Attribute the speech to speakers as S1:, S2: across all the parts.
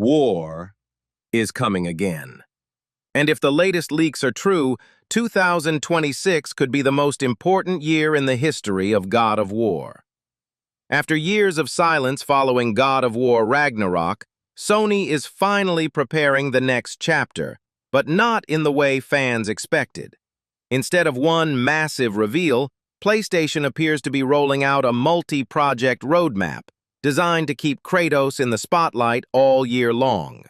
S1: War is coming again. And if the latest leaks are true, 2026 could be the most important year in the history of God of War. After years of silence following God of War Ragnarok, Sony is finally preparing the next chapter, but not in the way fans expected. Instead of one massive reveal, PlayStation appears to be rolling out a multi-project roadmap designed to keep Kratos in the spotlight all year long.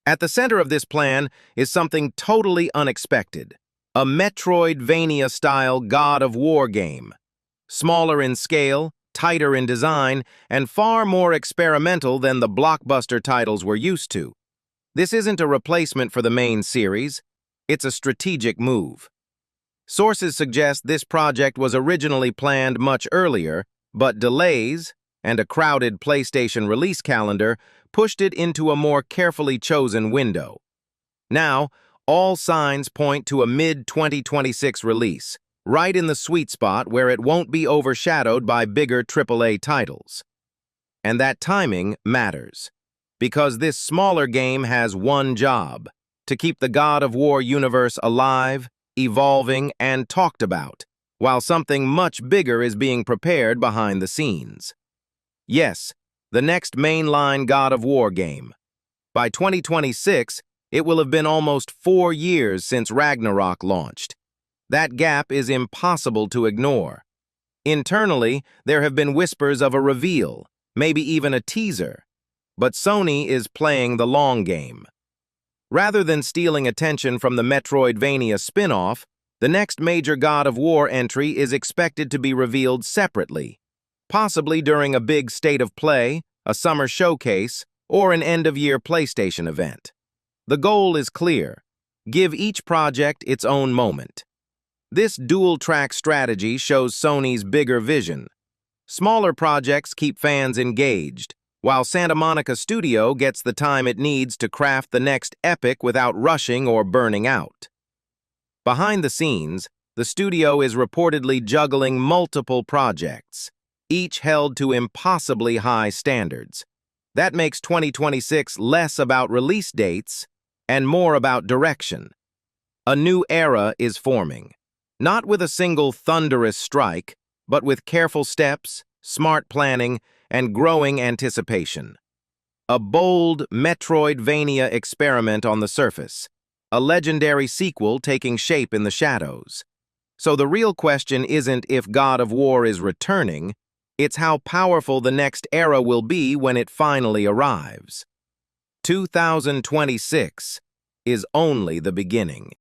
S1: At the center of this plan is something totally unexpected, a Metroidvania-style God of War game. Smaller in scale, tighter in design, and far more experimental than the blockbuster titles we're used to. This isn't a replacement for the main series, it's a strategic move. Sources suggest this project was originally planned much earlier, but delays and a crowded PlayStation release calendar pushed it into a more carefully chosen window. Now, all signs point to a mid-2026 release, right in the sweet spot where it won't be overshadowed by bigger AAA titles. And that timing matters, because this smaller game has one job: to keep the God of War universe alive, evolving, and talked about, while something much bigger is being prepared behind the scenes. Yes, the next mainline God of War game. By 2026, it will have been almost 4 years since Ragnarok launched. That gap is impossible to ignore. Internally, there have been whispers of a reveal, maybe even a teaser. But Sony is playing the long game. Rather than stealing attention from the Metroidvania spin-off, the next major God of War entry is expected to be revealed separately, possibly during a big State of Play, a summer showcase, or an end-of-year PlayStation event. The goal is clear: give each project its own moment. This dual-track strategy shows Sony's bigger vision. Smaller projects keep fans engaged, while Santa Monica Studio gets the time it needs to craft the next epic without rushing or burning out. Behind the scenes, the studio is reportedly juggling multiple projects, each held to impossibly high standards. That makes 2026 less about release dates and more about direction. A new era is forming, not with a single thunderous strike, but with careful steps, smart planning, and growing anticipation. A bold Metroidvania experiment on the surface, a legendary sequel taking shape in the shadows. So the real question isn't if God of War is returning, it's how powerful the next era will be when it finally arrives. 2026 is only the beginning.